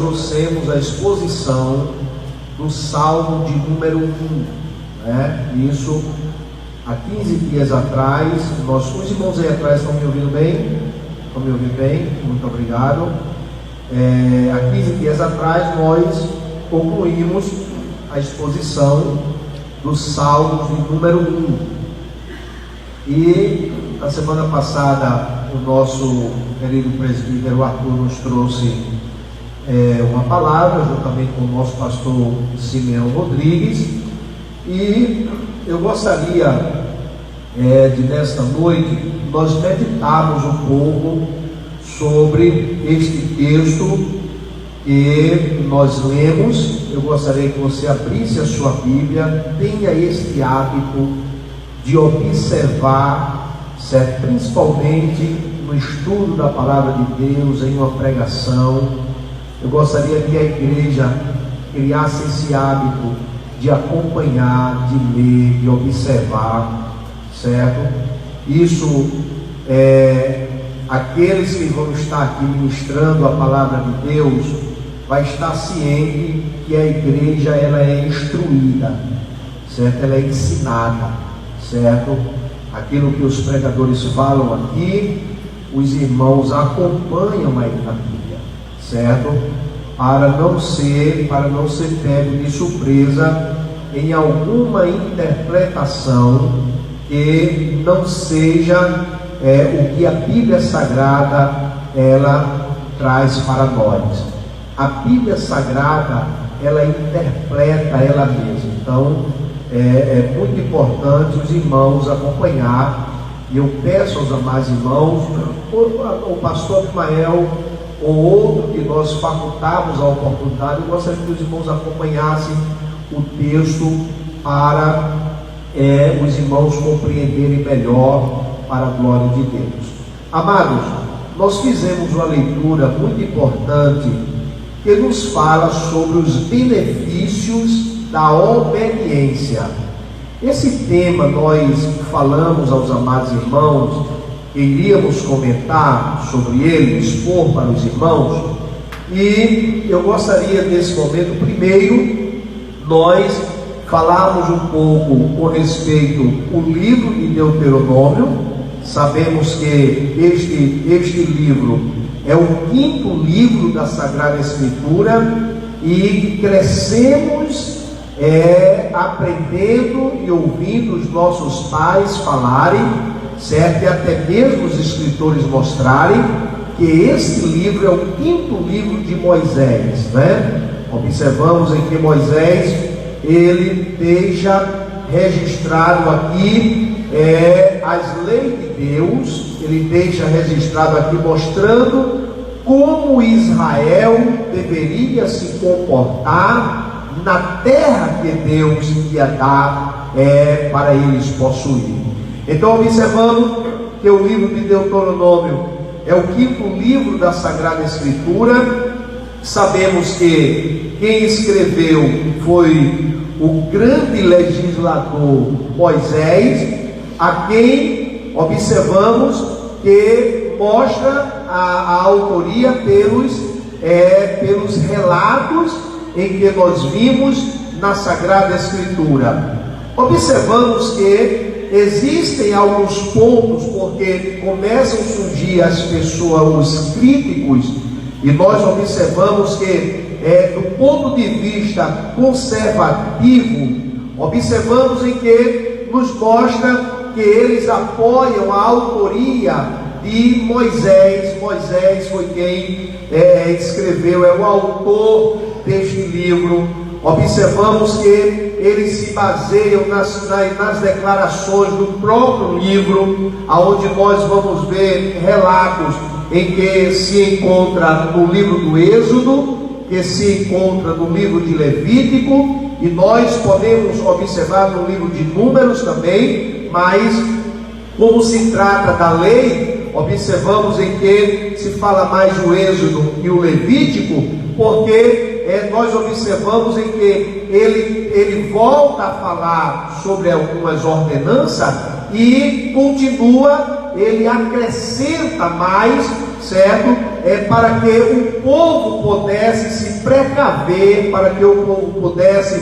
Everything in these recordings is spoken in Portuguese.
trouxemos a exposição do Salmo de número 1, né? Isso há 15 dias atrás. Os irmãos aí atrás estão me ouvindo bem? Estão me ouvindo bem? Muito obrigado. Há 15 dias atrás nós concluímos a exposição do Salmo de número 1. E na semana passada o nosso querido presbítero Arthur nos trouxe uma palavra, juntamente com o nosso pastor Simeão Rodrigues, e eu gostaria de nesta noite nós meditarmos um pouco sobre este texto que nós lemos. Eu gostaria que você abrisse a sua Bíblia, tenha este hábito de observar, certo? Principalmente no estudo da palavra de Deus, em uma pregação. Eu gostaria que a igreja criasse esse hábito de acompanhar, de ler, de observar, certo? Isso aqueles que vão estar aqui ministrando a palavra de Deus vai estar ciente que a igreja ela é instruída, certo? Ela é ensinada, certo? Aquilo que os pregadores falam aqui, os irmãos acompanham aí na Bíblia, certo? Para não ser pego de surpresa em alguma interpretação que não seja o que a Bíblia Sagrada ela traz para nós. A Bíblia Sagrada ela interpreta ela mesma. Então é muito importante os irmãos acompanhar. E eu peço aos amados irmãos, o pastor Ismael ou outro que nós facultamos a oportunidade, eu gostaria que os irmãos acompanhassem o texto para os irmãos compreenderem melhor para a glória de Deus. Amados, nós fizemos uma leitura muito importante que nos fala sobre os benefícios da obediência. Esse tema nós falamos aos amados irmãos, iríamos comentar sobre ele, expor para os irmãos, e eu gostaria nesse momento, primeiro, nós falarmos um pouco com respeito ao livro de Deuteronômio. Sabemos que este livro é o 5º livro da Sagrada Escritura e crescemos aprendendo e ouvindo os nossos pais falarem, certo? E até mesmo os escritores mostrarem que este livro é o 5º livro de Moisés, né? Observamos em que Moisés ele deixa registrado aqui as leis de Deus, ele deixa registrado aqui mostrando como Israel deveria se comportar na terra que Deus ia dar para eles possuir. Então observamos que o livro de Deuteronômio é o 5º livro da Sagrada Escritura. Sabemos que quem escreveu foi o grande legislador Moisés, a quem observamos que mostra a autoria pelos relatos em que nós vimos na Sagrada Escritura. Observamos que existem alguns pontos, porque começam a surgir as pessoas, os críticos, e nós observamos que do ponto de vista conservativo, observamos em que nos mostra que eles apoiam a autoria de Moisés. Moisés foi quem escreveu, é o autor deste livro. Observamos que eles se baseiam nas declarações do próprio livro, aonde nós vamos ver relatos em que se encontra no livro do Êxodo, que se encontra no livro de Levítico, e nós podemos observar no livro de Números também. Mas como se trata da lei, observamos em que se fala mais do Êxodo e o Levítico, porque nós observamos em que ele volta a falar sobre algumas ordenanças e continua, ele acrescenta mais, certo? para que o povo pudesse se precaver, para que o povo pudesse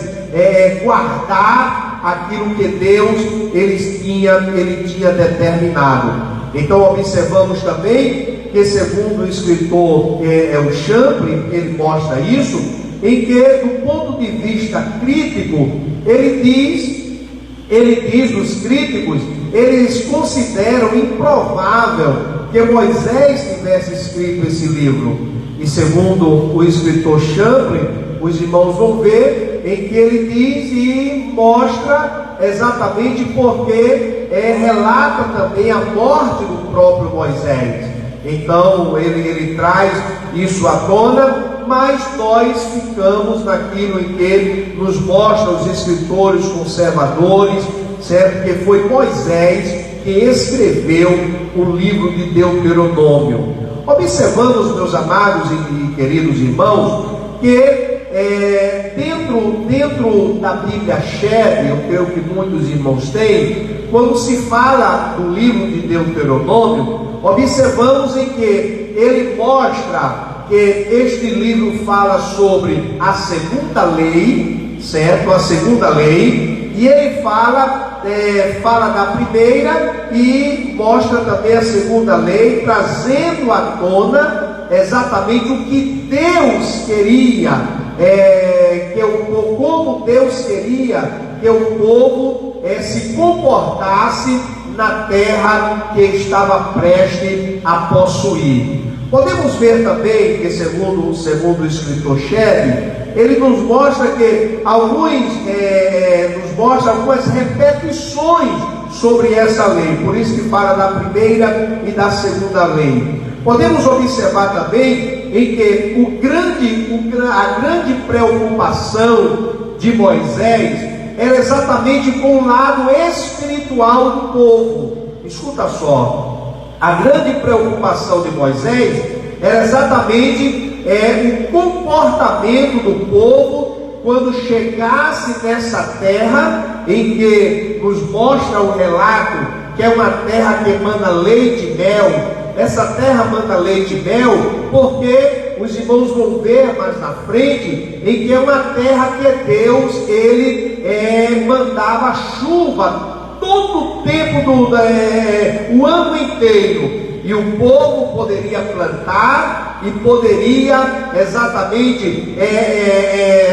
guardar aquilo que Deus ele tinha determinado. Então observamos também que, segundo o escritor o Champlin, ele mostra isso, em que do ponto de vista crítico, ele diz, os críticos, eles consideram improvável que Moisés tivesse escrito esse livro. E segundo o escritor Champlin, os irmãos vão ver em que ele diz e mostra exatamente porque relata também a morte do próprio Moisés. Então ele traz isso à tona, mas nós ficamos naquilo em que nos mostram os escritores conservadores, certo? Que foi Moisés que escreveu o livro de Deuteronômio. Observamos, meus amados e queridos irmãos, que dentro da Bíblia Cheve, eu creio que muitos irmãos têm, quando se fala do livro de Deuteronômio, observamos em que ele mostra que este livro fala sobre a segunda lei, certo? A segunda lei, e ele fala da primeira e mostra também a segunda lei, trazendo à tona exatamente o que Deus queria, como Deus queria que o povo se comportasse na terra que estava prestes a possuir. Podemos ver também que, segundo o escritor Cheve, ele nos mostra que algumas repetições sobre essa lei, por isso que fala da primeira e da segunda lei. Podemos observar também em que a grande preocupação de Moisés era exatamente com o lado espiritual do povo. Escuta só, a grande preocupação de Moisés era exatamente o comportamento do povo quando chegasse nessa terra em que nos mostra o relato que é uma terra que emana leite e mel. Essa terra manda leite e mel porque os irmãos vão ver mais na frente em que é uma terra que Deus mandava chuva todo o tempo o ano inteiro, e o povo poderia plantar e poderia exatamente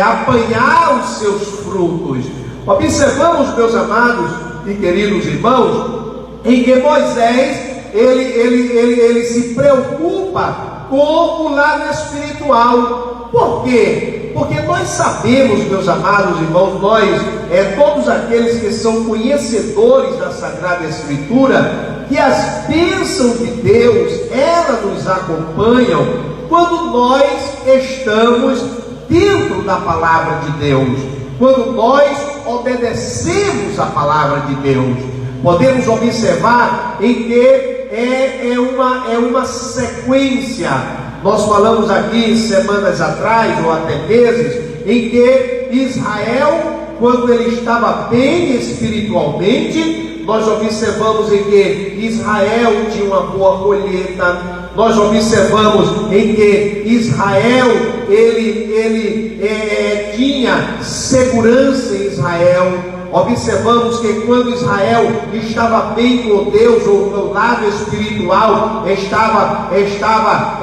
apanhar os seus frutos. Observamos, meus amados e queridos irmãos, em que Moisés ele se preocupa com o lado espiritual. Por quê? Porque nós sabemos, meus amados irmãos, todos aqueles que são conhecedores da Sagrada Escritura, que as bênçãos de Deus, elas nos acompanham quando nós estamos dentro da Palavra de Deus, quando nós obedecemos a Palavra de Deus. Podemos observar em que é uma sequência. Nós falamos aqui semanas atrás, ou até meses, em que Israel, quando ele estava bem espiritualmente, nós observamos em que Israel tinha uma boa colheita. Nós observamos em que Israel ele tinha segurança em Israel. Observamos que quando Israel estava bem com Deus, o lado espiritual estava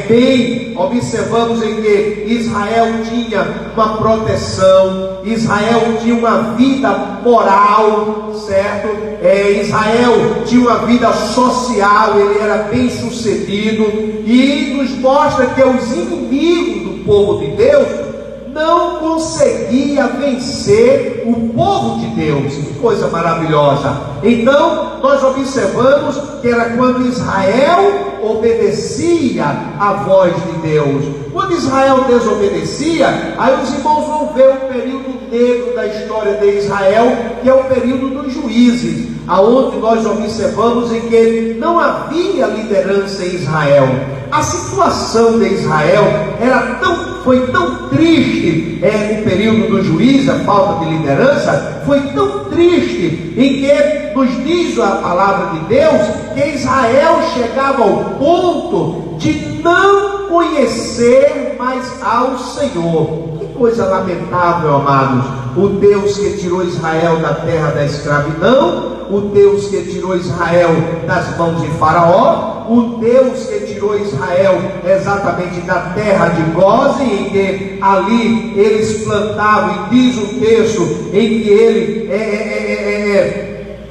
bem, observamos em que Israel tinha uma proteção, Israel tinha uma vida moral, certo? Israel tinha uma vida social, ele era bem sucedido, e nos mostra que os inimigos do povo de Deus não conseguia vencer o povo de Deus. Que coisa maravilhosa! Então nós observamos que era quando Israel obedecia à voz de Deus. Quando Israel desobedecia, aí os irmãos vão ver o período negro da história de Israel, que é o período dos juízes, aonde nós observamos em que não havia liderança em Israel. A situação de Israel foi tão triste no período do juízo, a falta de liderança, foi tão triste, em que nos diz a palavra de Deus, que Israel chegava ao ponto de não conhecer mais ao Senhor. Que coisa lamentável, amados. O Deus que tirou Israel da terra da escravidão, o Deus que tirou Israel das mãos de Faraó, o Deus que tirou Israel exatamente da terra de Gósen, em que ali eles plantavam, e diz o texto em que ele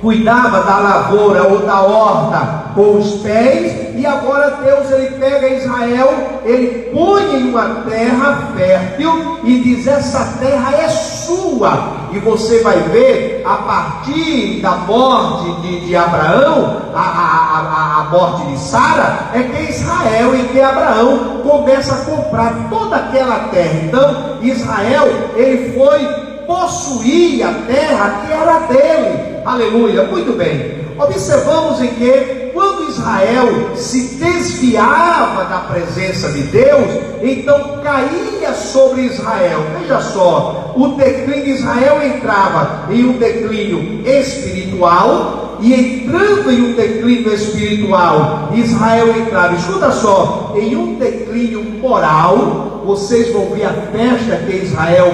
cuidava da lavoura ou da horta com os pés, e agora Deus ele pega Israel, ele põe em uma terra fértil e diz: essa terra é sua. E você vai ver, a partir da morte de Abraão, a morte de Sara, é que Israel, em que Abraão começa a comprar toda aquela terra. Então Israel, ele foi possuir a terra que era dele. Aleluia, muito bem. Observamos em que quando Israel se desviava da presença de Deus, então caía sobre Israel. Veja só, o declínio de Israel entrava em um declínio espiritual, e entrando em um declínio espiritual, Israel entrava, escuta só, em um declínio moral. Vocês vão ver a festa que Israel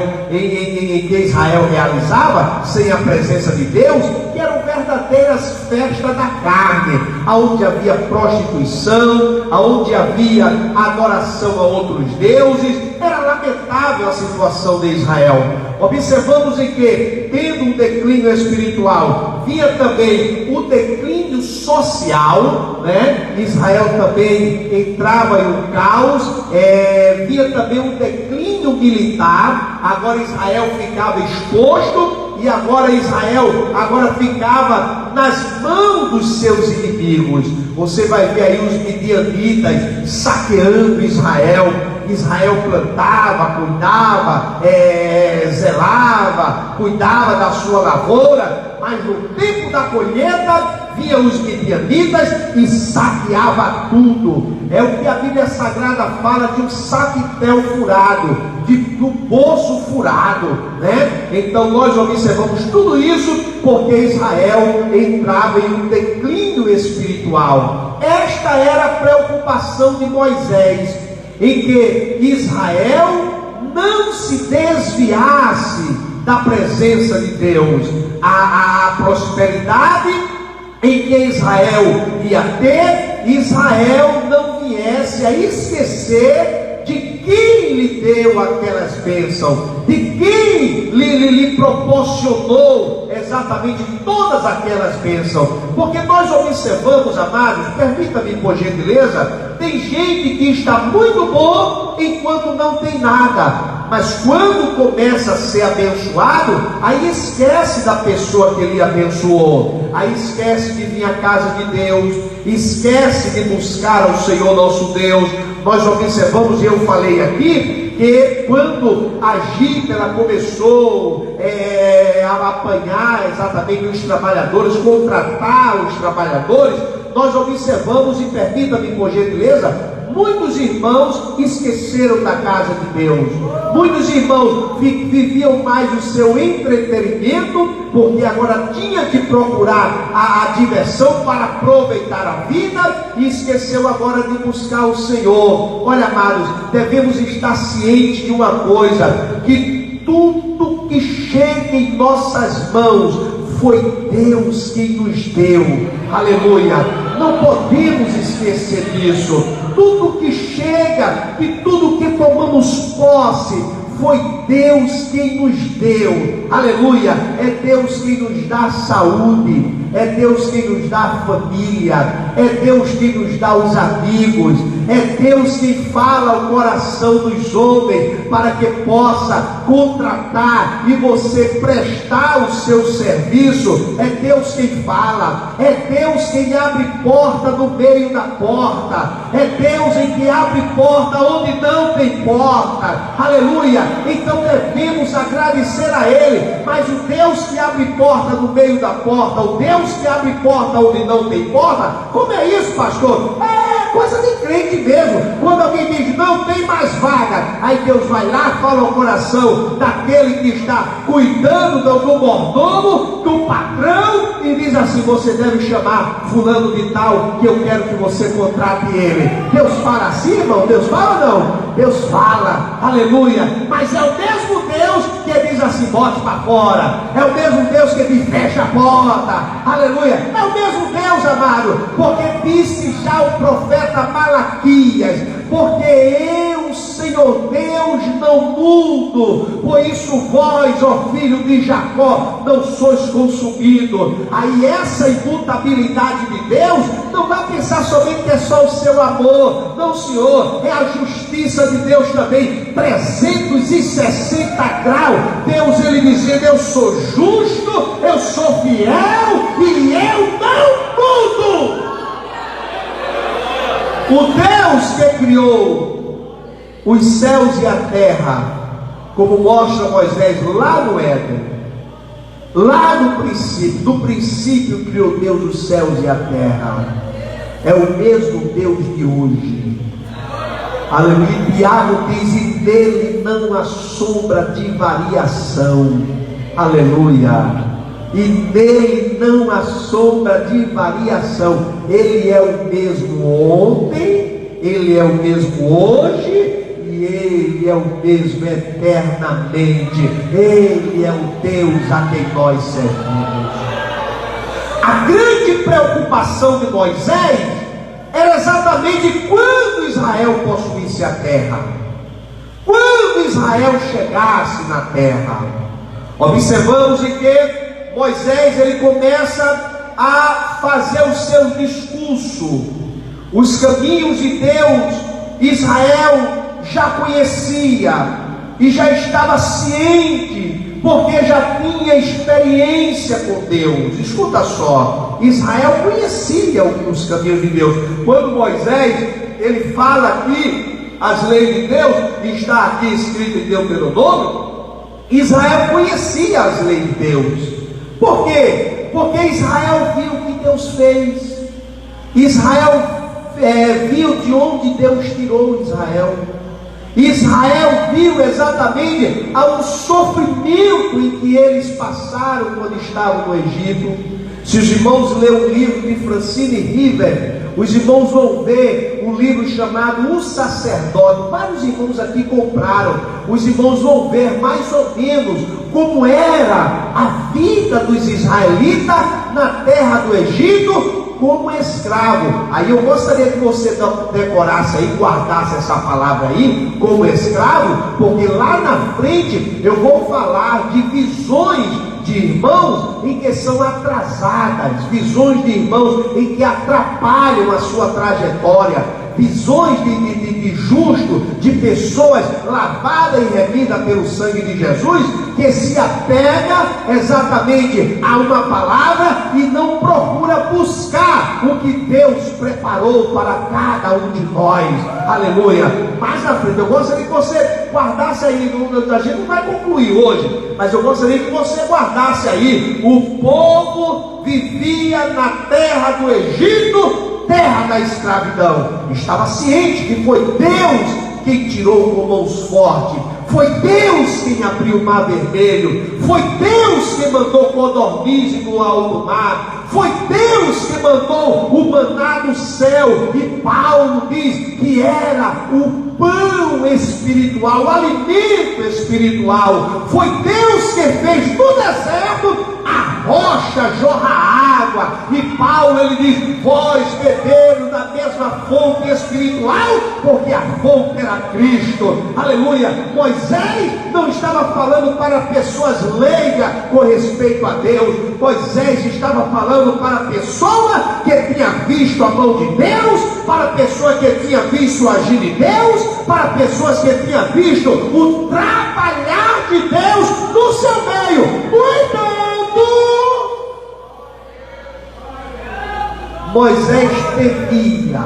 realizava sem a presença de Deus, que eram verdadeiras festas da carne, aonde havia prostituição, aonde havia adoração a outros deuses. Era lamentável a situação de Israel. Observamos em que, tendo um declínio espiritual, vinha também o declínio social, né? Israel também entrava em um caos, vinha também um declínio militar. Agora Israel ficava exposto, e agora Israel ficava nas mãos dos seus inimigos. Você vai ver aí os midianitas saqueando Israel. Israel plantava, cuidava, zelava, cuidava da sua lavoura, mas no tempo da colheita vinham os midianitas e saqueava tudo. É o que a Bíblia Sagrada fala de um saquetel furado, do poço furado, né? Então nós observamos tudo isso porque Israel entrava em um declínio espiritual. Esta era a preocupação de Moisés, em que Israel não se desviasse da presença de Deus. A prosperidade em que Israel ia ter, Israel não viesse a esquecer de quem lhe deu aquelas bênçãos, de quem lhe proporcionou exatamente todas aquelas bênçãos. Porque nós observamos, amados, permita-me por gentileza, tem gente que está muito bom enquanto não tem nada, mas quando começa a ser abençoado, aí esquece da pessoa que lhe abençoou, aí esquece de vir à casa de Deus, esquece de buscar ao Senhor nosso Deus. Nós observamos, e eu falei aqui, que quando a Gípera começou a apanhar exatamente os trabalhadores, contratar os trabalhadores, nós observamos, e permita-me por gentileza, muitos irmãos esqueceram da casa de Deus. Muitos irmãos viviam mais o seu entretenimento, porque agora tinha que procurar a diversão para aproveitar a vida, e esqueceu agora de buscar o Senhor. Olha, amados, devemos estar cientes de uma coisa, que tudo que chega em nossas mãos foi Deus quem nos deu. Aleluia, não podemos esquecer disso. Tudo que chega e tudo que tomamos posse foi Deus quem nos deu. Aleluia, é Deus quem nos dá saúde, é Deus quem nos dá a família, é Deus quem nos dá os amigos, é Deus quem fala ao coração dos homens para que possa contratar e você prestar o seu serviço. É Deus quem fala, é Deus quem abre porta no meio da porta, é Deus em que abre porta onde não tem porta. Aleluia, então devemos agradecer a Ele. Mas o Deus que abre porta no meio da porta, o Deus que abre porta onde não tem porta, como é isso, pastor? coisa de crente mesmo. Quando alguém diz, não tem mais vaga, aí Deus vai lá, fala ao coração daquele que está cuidando do mordomo, do patrão, e diz assim, você deve chamar fulano de tal, que eu quero que você contrate ele. Deus fala assim, irmão? Deus fala ou não? Deus fala, aleluia. Mas é o mesmo Deus que diz assim, bote para fora. É o mesmo Deus que diz, fecha a porta, aleluia. É o mesmo Deus, amado, porque disse já o profeta Malaquias, porque eu, Senhor Deus, não mudo, por isso vós, ó filho de Jacó, não sois consumido. Aí essa imutabilidade de Deus, não vai pensar somente que é só o seu amor, não, Senhor, é a justiça de Deus também, 360 graus, Deus ele dizendo, eu sou justo, eu sou fiel, e eu não mudo. O Deus que criou os céus e a terra, como mostra Moisés lá no Éden, lá no princípio criou Deus os céus e a terra, é o mesmo Deus de hoje, aleluia. Tiago diz, e dele não há sombra de variação, aleluia. E nele não há sombra de variação. Ele é o mesmo ontem, ele é o mesmo hoje, e ele é o mesmo eternamente. Ele é o Deus a quem nós servimos. A grande preocupação de Moisés era exatamente quando Israel possuísse a terra, quando Israel chegasse na terra. Observamos em que Moisés ele começa a fazer o seu discurso, os caminhos de Deus. Israel já conhecia e já estava ciente, porque já tinha experiência com Deus. Escuta só, Israel conhecia os caminhos de Deus. Quando Moisés ele fala aqui as leis de Deus, está aqui escrito em Deuteronômio, Israel conhecia as leis de Deus. Por quê? Porque Israel viu o que Deus fez. Israel viu de onde Deus tirou Israel. Israel viu exatamente o sofrimento em que eles passaram quando estavam no Egito. Se os irmãos lerem o livro de Francine River, os irmãos vão ver um livro chamado O Sacerdote. Vários irmãos aqui compraram. Os irmãos vão ver mais ou menos como era a vida dos israelitas na terra do Egito como escravo. Aí eu gostaria que você decorasse aí, guardasse essa palavra aí, como escravo, porque lá na frente eu vou falar de visões de irmãos em que são atrasadas, visões de irmãos em que atrapalham a sua trajetória, visões de justo, de pessoas lavadas e remidas pelo sangue de Jesus, que se apega exatamente a uma palavra e não procura buscar o que Deus preparou para cada um de nós, aleluia. Mais na frente, eu gostaria que você guardasse aí, a gente não vai concluir hoje, mas eu gostaria que você guardasse aí, o povo vivia na terra do Egito, terra da escravidão, estava ciente que foi Deus quem tirou com mãos fortes, foi Deus quem abriu o mar vermelho, foi Deus quem mandou codornizes no alto mar, foi Deus que mandou o maná do céu, e Paulo diz que era o pão espiritual, o alimento espiritual. Foi Deus que fez no deserto a rocha jorrar água, e Paulo ele diz, vós beberam da mesma fonte espiritual, porque a fonte era Cristo, aleluia. Moisés não estava falando para pessoas leigas com respeito a Deus, Moisés estava falando para a pessoa que tinha visto a mão de Deus, para a pessoa que tinha visto o agir de Deus, para pessoas que tinha visto o trabalhar de Deus no seu meio. Cuidado! Moisés temia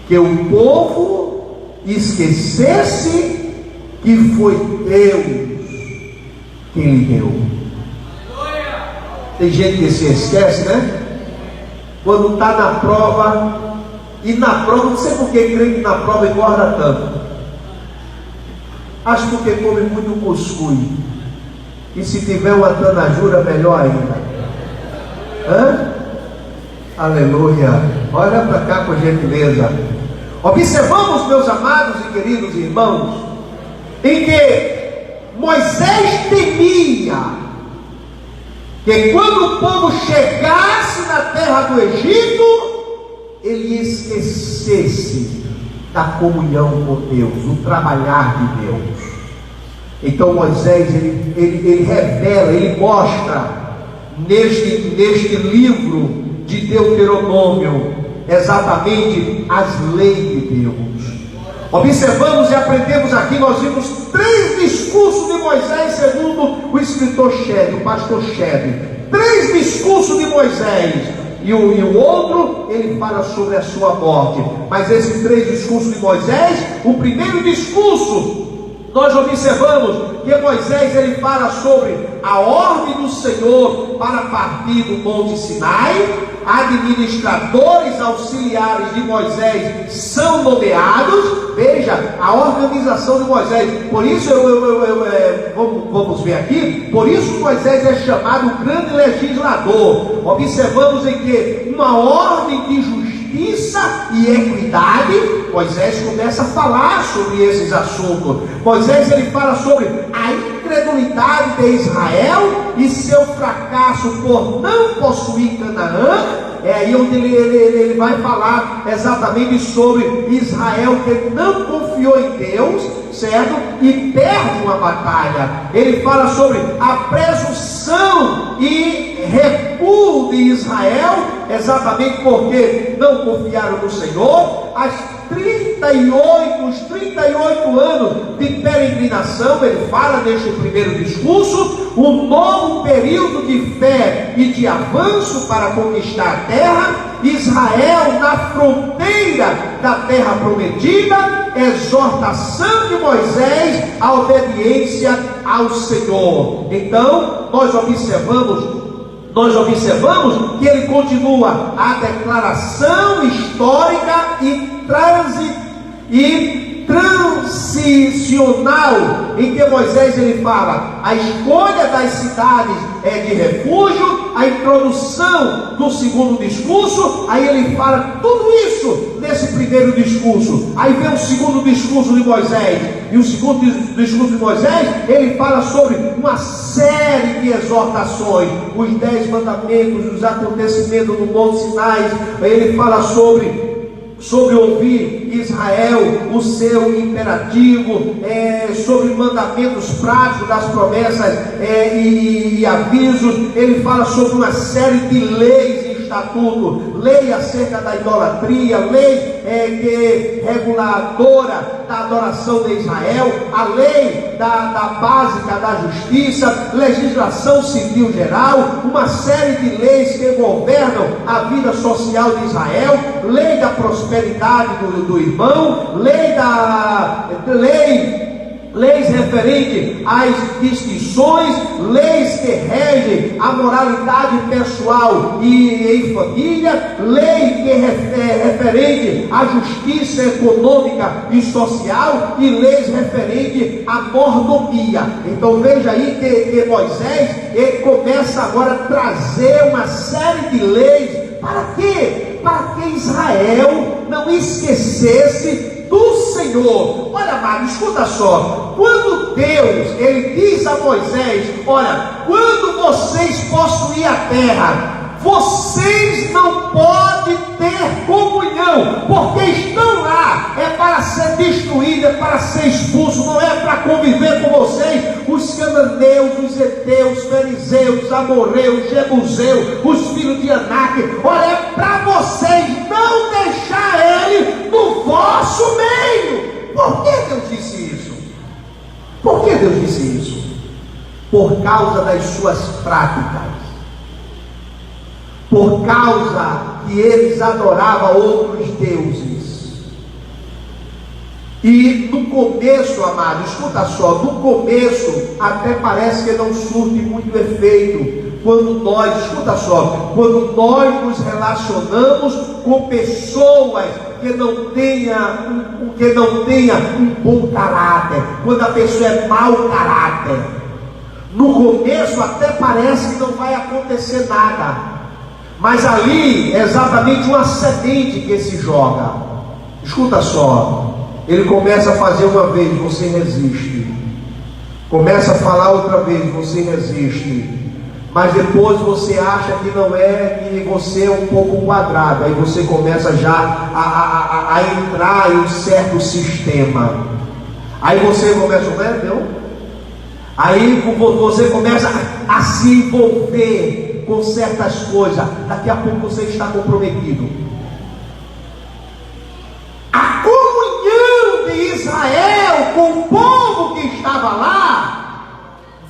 que o povo esquecesse que foi Deus quem lhe deu. Tem gente que se esquece, né? Quando está na prova, E na prova, não sei por que crente na prova engorda tanto. Acho porque come muito cuscuz. E se tiver uma tanajura, melhor ainda. Aleluia. Olha para cá com gentileza. Observamos, meus amados e queridos irmãos, em que Moisés temia que quando o povo chegasse na terra do Egito, ele esquecesse da comunhão com Deus, do trabalhar de Deus. Então Moisés, ele revela, ele mostra neste livro de Deuteronômio exatamente as leis de Deus. Observamos e aprendemos aqui, nós vimos 3 discursos de Moisés, segundo o escritor Shedd, o pastor Shedd. 3 discursos de Moisés, e o outro, ele fala sobre a sua morte. Mas esses 3 discursos de Moisés, o primeiro discurso, nós observamos que Moisés, ele fala sobre a ordem do Senhor para partir do Monte Sinai. Administradores auxiliares de Moisés são nomeados. Veja a organização de Moisés. Por isso vamos ver aqui. Por isso Moisés é chamado grande legislador. Observamos em que uma ordem de justiça e equidade. Moisés começa a falar sobre esses assuntos. Moisés, ele fala sobre a incredulidade de Israel e seu fracasso por não possuir Canaã. É aí onde ele vai falar exatamente sobre Israel que não confiou em Deus, certo? E perde uma batalha. Ele fala sobre a presunção e recuo de Israel, exatamente porque não confiaram no Senhor. Os 38 anos de peregrinação, ele fala neste primeiro discurso, um novo período de fé e de avanço para conquistar a terra, Israel na fronteira da terra prometida, exortação de Moisés à obediência ao Senhor. Então, nós observamos que ele continua a declaração histórica e transicional, em que Moisés, ele fala a escolha das cidades de refúgio, a introdução do segundo discurso. Aí ele fala tudo isso nesse primeiro discurso. Aí vem o segundo discurso de Moisés, e o segundo discurso de Moisés, ele fala sobre uma série de exortações, os 10 mandamentos, os acontecimentos do Monte Sinai. Ele fala sobre ouvir Israel, o seu imperativo, sobre mandamentos práticos das promessas e avisos. Ele fala sobre uma série de leis e estatutos, lei acerca da idolatria, lei reguladora da adoração de Israel, a lei da básica da justiça, legislação civil geral, uma série de leis que governam a vida social de Israel, lei da prosperidade do irmão, leis referentes às distinções, leis que regem a moralidade pessoal e em família, lei que é referente à justiça econômica e social, e leis referentes à mordomia. Então veja aí que Moisés, ele começa agora a trazer uma série de leis. Para quê? Para que Israel não esquecesse do Senhor. Olha, amado, escuta só. Quando Deus, ele diz a Moisés: olha, quando vocês possuírem a terra, vocês não podem ter comunhão, porque estão lá, é para ser destruído, é para ser expulso, não é para conviver com vocês, os cananeus, os heteus, fariseus, amorreus, jebuseus, os filhos de Anak. Olha, é para vocês não deixar ele no vosso meio. Por que Deus disse isso? Por que Deus disse isso? Por causa das suas práticas. Por causa que eles adoravam outros deuses. E no começo, amado, escuta só, no começo até parece que não surte muito efeito, quando nós, escuta só, quando nós nos relacionamos com pessoas que não tenha um bom caráter, quando a pessoa é mau caráter. No começo até parece que não vai acontecer nada, mas ali é exatamente uma semente que se joga. Escuta só, ele começa a fazer uma vez, você resiste, começa a falar outra vez, você resiste, mas depois você acha que não é, que você é um pouco quadrado, aí você começa já a entrar em um certo sistema, aí você começa, não? Aí você começa a se envolver com certas coisas, daqui a pouco você está comprometido. A comunhão de Israel com o povo que estava lá,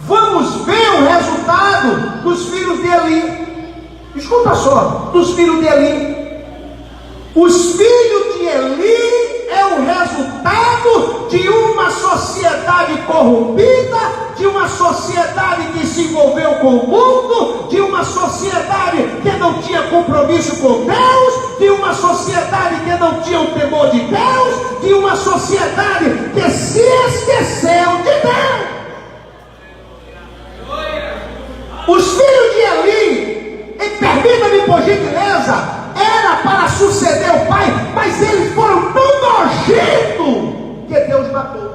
vamos ver o resultado dos filhos de Eli. Escuta só, dos filhos de Eli. Os filhos de Eli é o resultado de uma sociedade corrompida, de uma sociedade que se envolveu com o mundo, de uma sociedade que não tinha compromisso com Deus, de uma sociedade que não tinha o temor de Deus, de uma sociedade que se esqueceu de Deus. Os filhos de Eli, e permita-me por gentileza, era para suceder o pai, mas eles foram tão nojentos que Deus matou.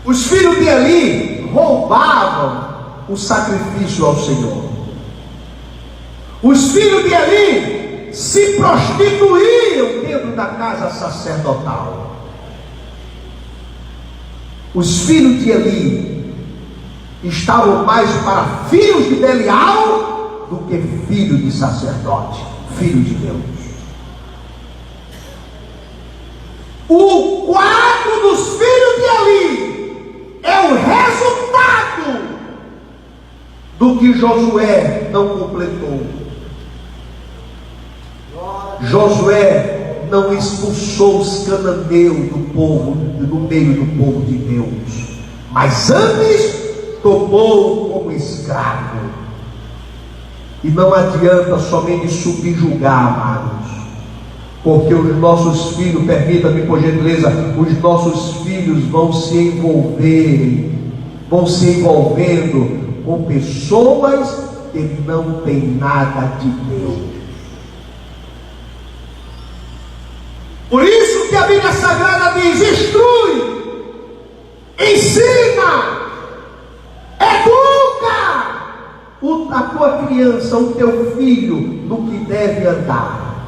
Os filhos de Eli roubavam o sacrifício ao Senhor. Os filhos de Eli se prostituíam dentro da casa sacerdotal. Os filhos de Eli estavam mais para filhos de Belial do que filhos de sacerdote, filhos de Deus. O quadro dos filhos de Eli é o resultado do que Josué não completou. Josué não expulsou os cananeus do povo, do meio do povo de Deus, mas antes tomou como escravo. E não adianta somente subjugar, amados, porque os nossos filhos, permita-me por gentileza, os nossos filhos vão se envolver, vão se envolvendo com pessoas que não têm nada de Deus. Por isso que a Bíblia Sagrada diz: instrui, ensina, educa a tua criança, o teu filho, no que deve andar.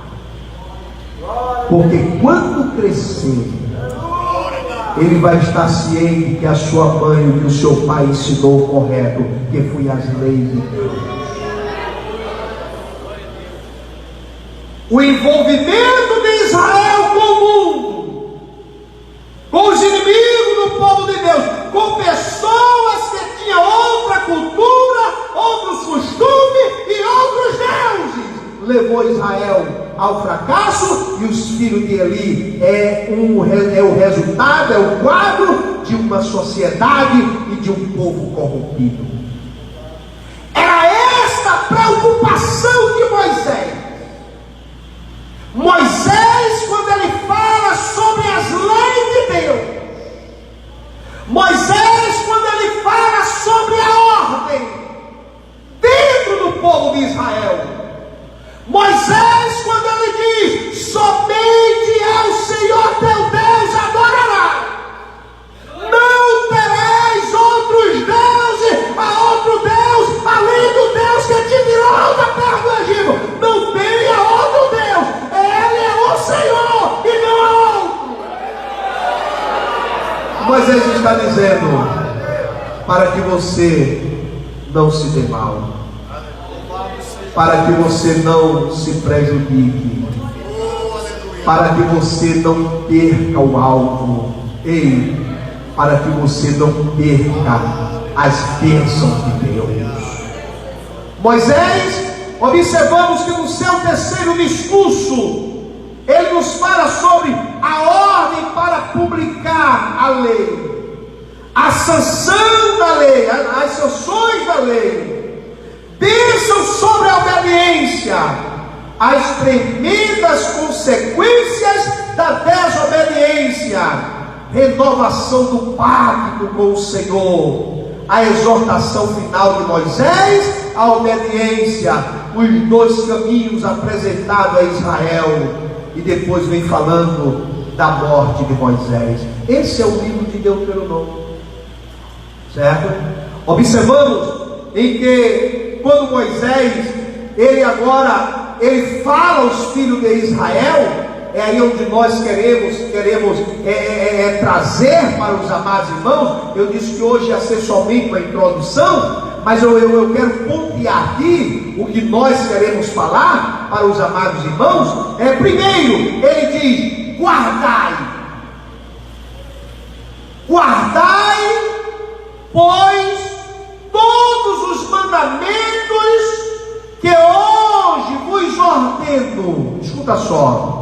Porque quando crescer, ele vai estar ciente que a sua mãe e que o seu pai ensinou o correto, que foi as leis de Deus. O envolvimento de Israel com o mundo, com os inimigos do povo de Deus, com pessoas que tinham outra cultura, outros costumes e outros deuses, levou Israel ao fracasso. E os filhos de Eli é o resultado, é o quadro de uma sociedade e de um povo corrompido. Era esta a preocupação de Moisés. Moisés, quando ele fala sobre as leis de Deus, Moisés, quando ele fala sobre a ordem dentro do povo de Israel, Moisés, quando ele diz: somente ao Senhor teu Deus adorarás, não terás outros deuses, a outro Deus além do Deus que te tirou da terra do Egito. Não tenha outro Deus, Ele é o Senhor e não há outro. Moisés está dizendo: para que você não se dê mal, para que você não se prejudique, para que você não perca o alvo, para que você não perca as bênçãos de Deus. Moisés, observamos que no seu terceiro discurso, ele nos fala sobre a ordem para publicar a lei, a sanção da lei, as sanções da lei, bênção sobre a obediência, as tremendas consequências da desobediência, renovação do pacto com o Senhor, a exortação final de Moisés, a obediência, os dois caminhos apresentados a Israel, e depois vem falando da morte de Moisés. Esse é o livro de Deuteronômio, certo? Observamos em que quando Moisés, ele fala aos filhos de Israel, é aí onde nós queremos trazer para os amados irmãos. Eu disse que hoje ia ser somente uma introdução, mas eu quero pontuar aqui o que nós queremos falar para os amados irmãos. Primeiro, ele diz: guardai, pois, todos os mandamentos que hoje vos ordeno. Escuta só,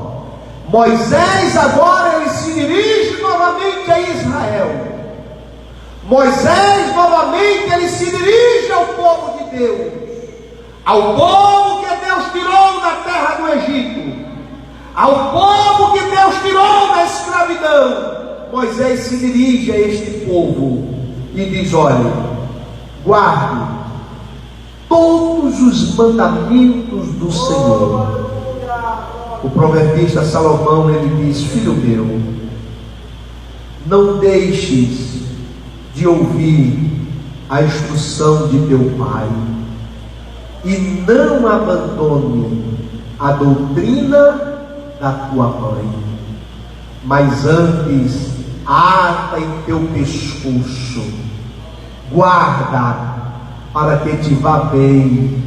Moisés agora ele se dirige novamente a Israel. Moisés novamente ele se dirige ao povo de Deus, ao povo que Deus tirou da terra do Egito, ao povo que Deus tirou da escravidão. Moisés se dirige a este povo e diz: olha, guarde todos os mandamentos do Senhor. O proverbista Salomão, ele diz: filho meu, não deixes de ouvir a instrução de teu pai, e não abandone a doutrina da tua mãe, mas antes ata em teu pescoço, guarda, para que te vá bem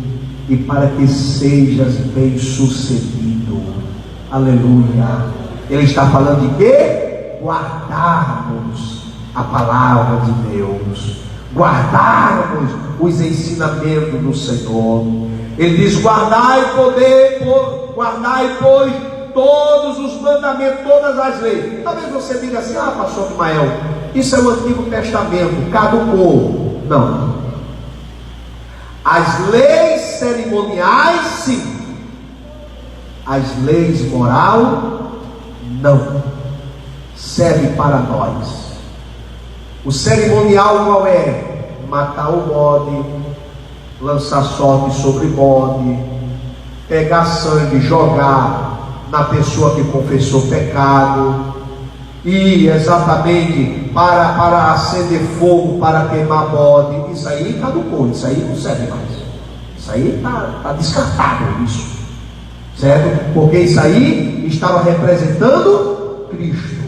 e para que sejas bem sucedido. Aleluia. Ele está falando de quê? Guardarmos a palavra de Deus, guardarmos os ensinamentos do Senhor. Ele diz: guardai, pois, todos os mandamentos, todas as leis. Talvez você diga assim: ah, pastor Ismael, isso é o Antigo Testamento, caducou. Não. As leis cerimoniais, sim. As leis moral, não. Serve para nós. O cerimonial qual é? Matar o bode, lançar sorte sobre bode, pegar sangue, jogar na pessoa que confessou pecado, e exatamente para acender fogo, para queimar bode. Isso aí caducou, isso aí não serve mais. Isso aí está descartável, isso, certo? Porque isso aí estava representando Cristo.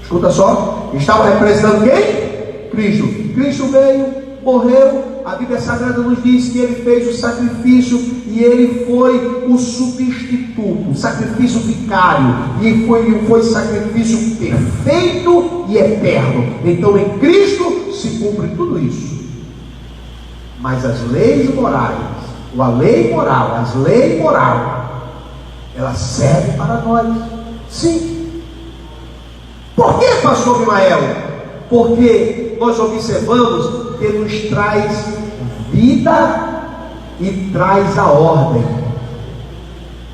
Escuta só, estava representando quem? Cristo. Cristo veio, morreu. A Bíblia Sagrada nos diz que ele fez o sacrifício e ele foi o substituto, o sacrifício vicário, e foi sacrifício perfeito e eterno. Então em Cristo se cumpre tudo isso. Mas as leis morais, a lei moral, as leis morais, elas servem para nós, sim. Por que, pastor Ismael? Porque nós observamos que nos traz vida e traz a ordem.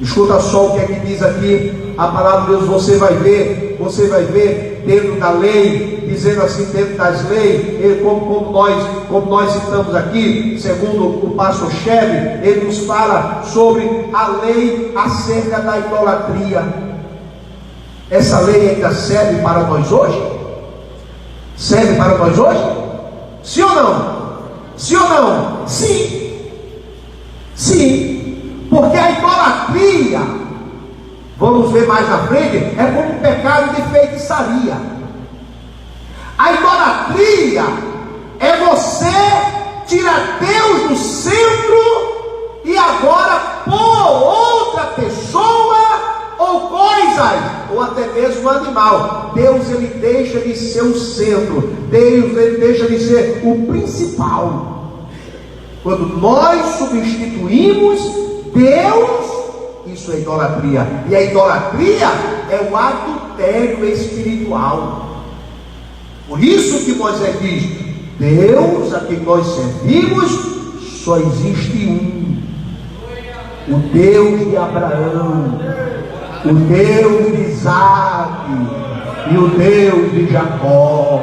Escuta só o que é que diz aqui a palavra de Deus. Você vai ver dentro da lei, dizendo assim, dentro das leis, como nós citamos aqui, segundo o pastor Cheve, ele nos fala sobre a lei acerca da idolatria. Essa lei ainda serve para nós hoje? Serve para nós hoje? Sim ou não? Sim ou não? Sim. Sim. Porque a idolatria, vamos ver mais na frente, é como um pecado de feitiçaria. A idolatria é você tirar Deus do centro e agora pôr outra pessoa ou coisas, ou até mesmo um animal. Deus, ele deixa de ser o centro. Deus, ele deixa de ser o principal. Quando nós substituímos Deus, isso é idolatria. E a idolatria é o adultério espiritual. Por isso que Moisés diz: Deus a quem nós servimos só existe um, o Deus de Abraão, o Deus de Isaac e o Deus de Jacó.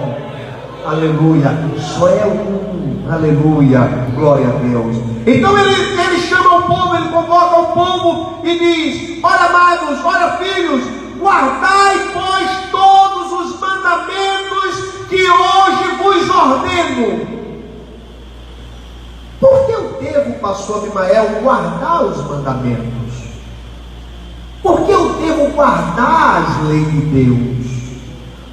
Aleluia, só é um. Aleluia, glória a Deus. Então ele chama o povo, ele convoca o povo e diz: olha, amados, olha, filhos, guardai, pois, todos os mandamentos que hoje vos ordeno. Por que eu devo, pastor Abimael, guardar os mandamentos? Por que eu devo guardar as leis de Deus?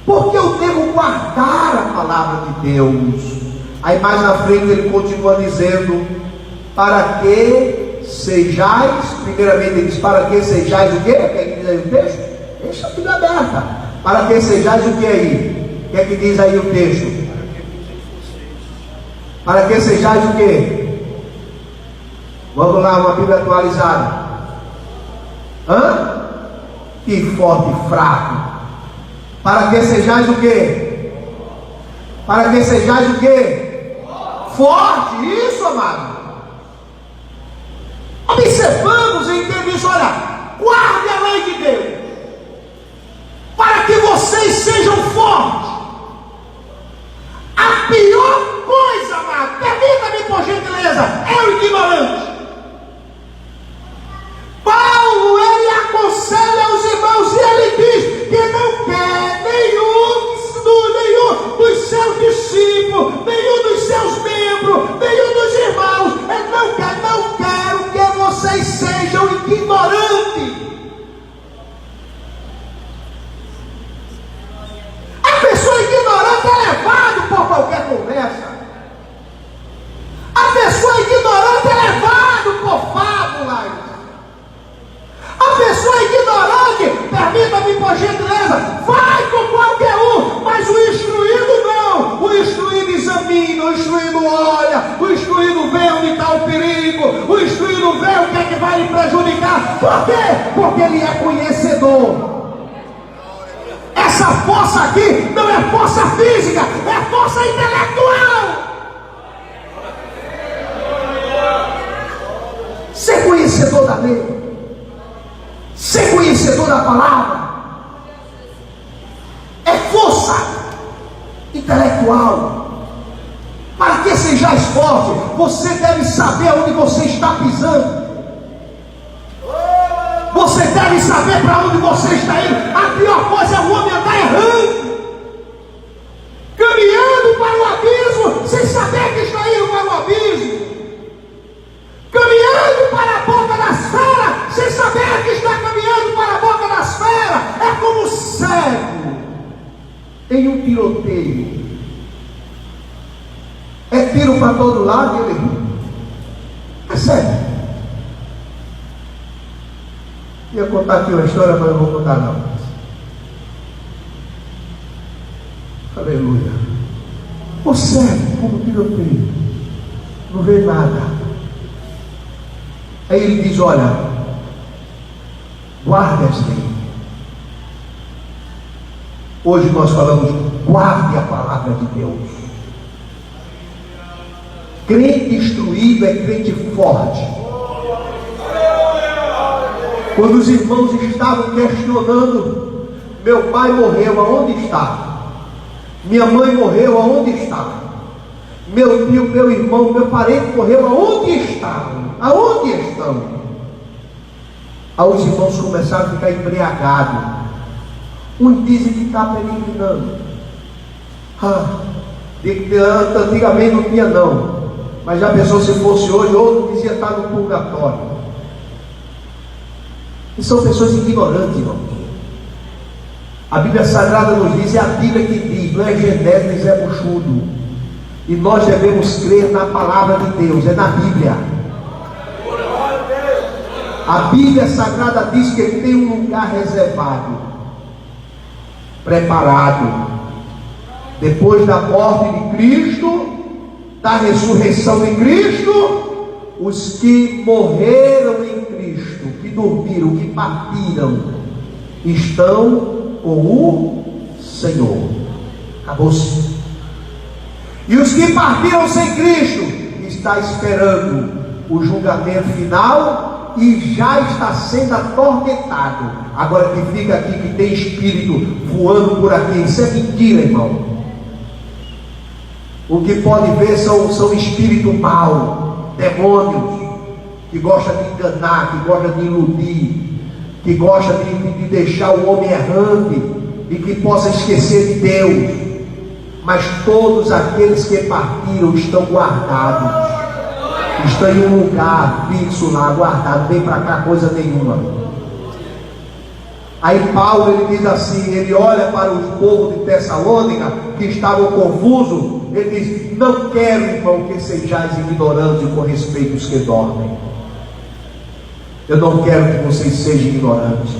Por que eu devo guardar a palavra de Deus? Aí mais na frente ele continua dizendo: para que sejais, primeiramente ele diz: para que sejais o quê? O que é que diz aí o texto? Deixa a Bíblia aberta. Para que sejais o que aí? O que é que diz aí o texto? Para que sejais o quê? Vamos lá, uma Bíblia atualizada. Que forte e fraco. Para que sejais o quê? Para que sejais o quê? Forte. Isso, amado. Observamos e entendemos isso. Olha, guarde a lei de Deus, para que vocês sejam fortes. A pior coisa, amado, permita-me por gentileza, é o ignorante. Paulo, ele aconselha os irmãos e ele diz que não quer nenhum dos seus discípulos, nenhum dos seus membros, nenhum dos irmãos. Ele não quero que vocês sejam ignorantes. A pessoa ignorante é levada por qualquer conversa. A pessoa ignorante é levada por fábulas. A pessoa ignorante, permita-me por gentileza, vai com qualquer um, mas o instruído não. O instruído examina, o instruído olha, o instruído vê onde está o perigo, o instruído vê o que é que vai lhe prejudicar. Por quê? Porque ele é conhecedor. Essa força aqui não é força física, é força intelectual. Ser conhecedor da lei, ser conhecedor da palavra, é força intelectual. Para que sejais forte, você deve saber onde você está pisando. Você deve saber para onde você está indo. A pior coisa é o homem andar errando, caminhando para o abismo, sem saber que está indo para o abismo, caminhando para a boca das feras, sem saber que está caminhando para a boca das feras. É como o cego em um tiroteio. É tiro para todo lado e ele é cego. Ia contar aqui uma história, mas não vou contar não. Aleluia. O cego, como tiroteio, não vê nada. Aí ele diz: olha, guarde as leis. Hoje nós falamos: guarde a palavra de Deus. Crente instruído é crente forte. Quando os irmãos estavam questionando: meu pai morreu, aonde está? Minha mãe morreu, aonde está? Meu tio, meu irmão, meu parente morreu, aonde estão? Aonde estão? Aí os irmãos começaram a ficar embriagados. Uns dizem que está peregrinando. Antigamente não tinha não, mas já pensou se fosse hoje? Outro dizia estar no purgatório. E são pessoas ignorantes, irmão. A Bíblia Sagrada nos diz, é a Bíblia que diz, não é Genésio, é Buxudo. E nós devemos crer na palavra de Deus, é na Bíblia. A Bíblia Sagrada diz que tem um lugar reservado, preparado, depois da morte de Cristo, da ressurreição de Cristo. Os que morreram em Cristo, que dormiram, que partiram, estão com o Senhor. Acabou-se. E os que partiram sem Cristo está esperando o julgamento final e já está sendo atormentado. Agora que fica aqui, que tem espírito voando por aqui, isso é mentira, irmão. O que pode ver são espíritos maus, demônios, que gostam de enganar, que gostam de iludir, que gostam de deixar o homem errante e que possa esquecer de Deus. Mas todos aqueles que partiram estão guardados, estão em um lugar fixo lá, guardado, não vem para cá coisa nenhuma. Aí Paulo, ele diz assim, ele olha para o povo de Tessalônica, que estavam confusos, ele diz: não quero, irmão, que sejais ignorantes com respeito aos que dormem. Eu não quero que vocês sejam ignorantes.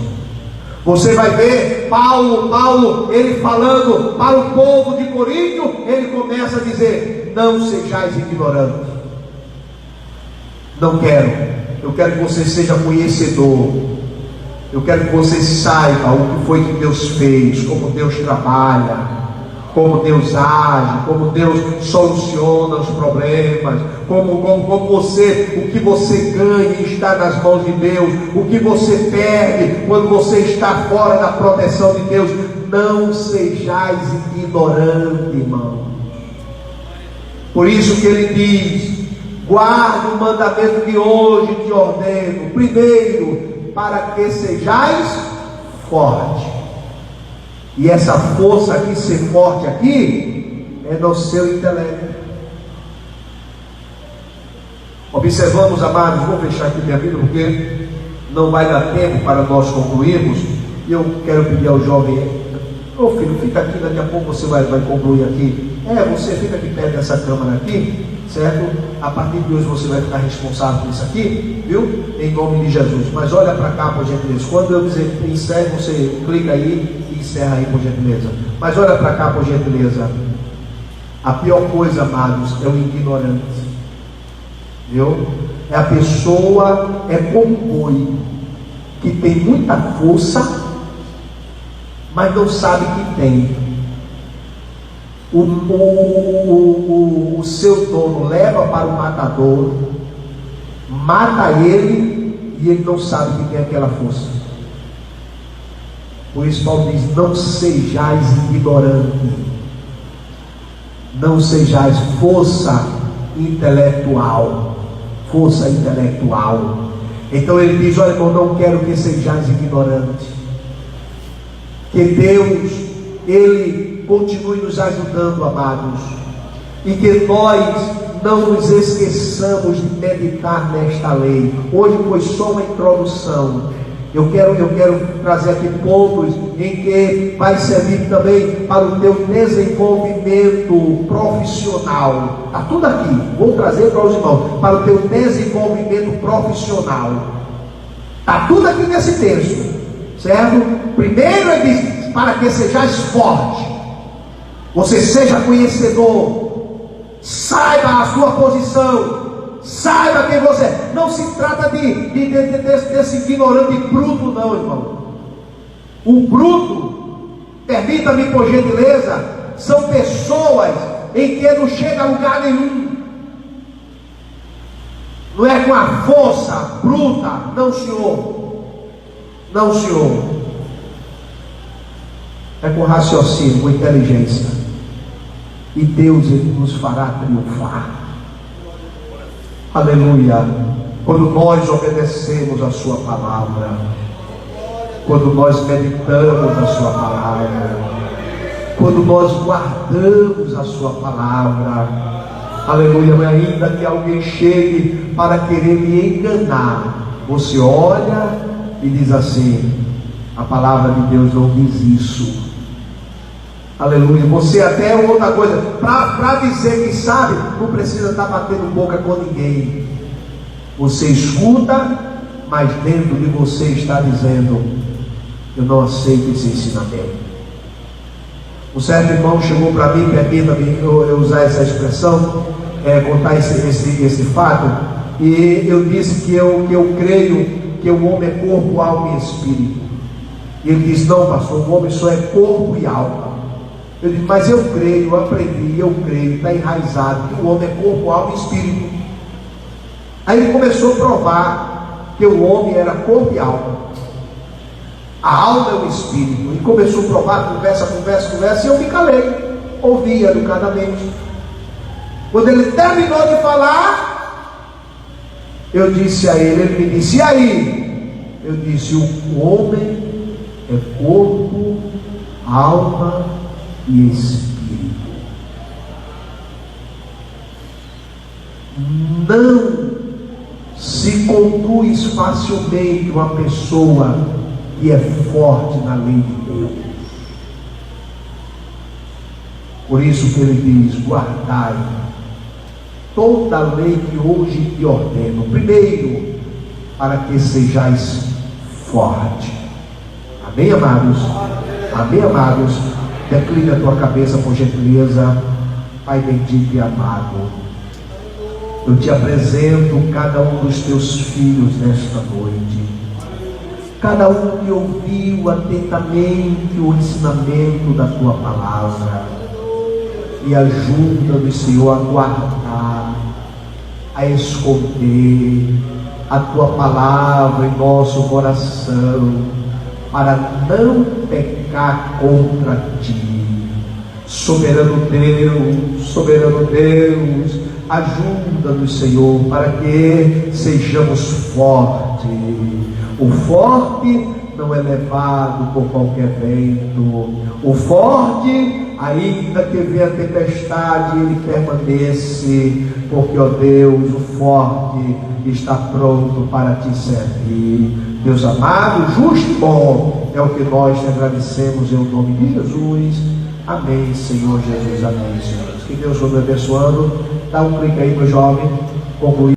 Você vai ver Paulo, ele falando para o povo de Corinto, ele começa a dizer: não sejais ignorantes. Não quero. Eu quero que você seja conhecedor. Eu quero que você saiba o que foi que Deus fez, como Deus trabalha, como Deus age, como Deus soluciona os problemas, como você, o que você ganha está nas mãos de Deus, o que você perde quando você está fora da proteção de Deus. Não sejais ignorantes, irmão. Por isso que ele diz: guarde o mandamento que hoje te ordeno, primeiro, para que sejais forte. E essa força aqui, ser forte aqui, é no seu intelecto. Observamos, amados, vou fechar aqui minha Bíblia, porque não vai dar tempo para nós concluirmos. E eu quero pedir ao jovem: ô filho, fica aqui, daqui a pouco você vai concluir aqui. Você fica aqui perto dessa câmara aqui, certo? A partir de hoje você vai ficar responsável por isso aqui, viu? Em nome de Jesus. Mas olha para cá, por gentileza. Quando eu dizer encerre, você clica aí e encerra aí, por gentileza. Mas olha para cá, por gentileza. A pior coisa, amados, é o ignorante, viu? É a pessoa, é como um boi que tem muita força, mas não sabe que tem. O seu dono leva para o matador, mata ele e ele não sabe que tem aquela força. Por isso Paulo diz: não sejais ignorantes, não sejais força intelectual. Então ele diz: olha, irmão, não quero que sejais ignorantes, que Deus, ele continue nos ajudando, amados, e que nós não nos esqueçamos de meditar nesta lei. Hoje foi só uma introdução. Eu quero trazer aqui pontos em que vai servir também para o teu desenvolvimento profissional. Está tudo aqui, vou trazer para os irmãos, para o teu desenvolvimento profissional. Está tudo aqui nesse texto, certo? Primeiro ele diz: para que sejais forte. Você seja conhecedor, saiba a sua posição, saiba quem você é. Não se trata desse ignorante bruto, não, irmão. O bruto, permita-me por gentileza, são pessoas em que não chega a lugar nenhum. Não é com a força bruta, não, senhor. Não, senhor. É com raciocínio, com inteligência. E Deus, ele nos fará triunfar. Aleluia. Quando nós obedecemos a sua palavra, quando nós meditamos a sua palavra, quando nós guardamos a sua palavra, aleluia. Ainda que alguém chegue para querer me enganar, você olha e diz assim: a palavra de Deus não diz isso. Aleluia. Você até outra coisa, para dizer que sabe, não precisa estar batendo boca com ninguém. Você escuta, mas dentro de você está dizendo: eu não aceito esse ensinamento. Um certo irmão chegou para mim, permita-me eu usar essa expressão, contar esse fato, e eu disse que eu creio que o homem é corpo, alma e espírito. E ele disse: não, pastor, o homem só é corpo e alma. Eu disse, mas eu creio, eu aprendi, eu creio, está enraizado, que o homem é corpo, alma e espírito. Aí ele começou a provar que o homem era corpo e alma. A alma é o espírito. E começou a provar, conversa, e eu me calei, ouvia educadamente. Quando ele terminou de falar, eu disse a ele, ele me disse, e aí? Eu disse, o homem é corpo, alma e espírito. Não se conduz facilmente uma pessoa que é forte na lei de Deus. Por isso que ele diz, guardai toda a lei que hoje te ordeno. Primeiro, para que sejais forte. Amém, amados? Amém, amados? Decline a tua cabeça, por gentileza. Pai bendito e amado, eu te apresento cada um dos teus filhos nesta noite. Cada um que ouviu atentamente o ensinamento da tua palavra. E ajuda-nos, Senhor, a guardar, a esconder a tua palavra em nosso coração, para não pecar contra ti. Soberano Deus, ajuda-nos, Senhor, para que sejamos fortes. O forte não é levado por qualquer vento. O forte, ainda que venha a tempestade, ele permanece, porque, ó Deus, o forte está pronto para te servir. Deus amado, justo e bom, é o que nós te agradecemos em nome de Jesus. Amém, Senhor Jesus, amém, Senhor. Que Deus continue abençoando. Dá um clique aí, meu jovem, concluir.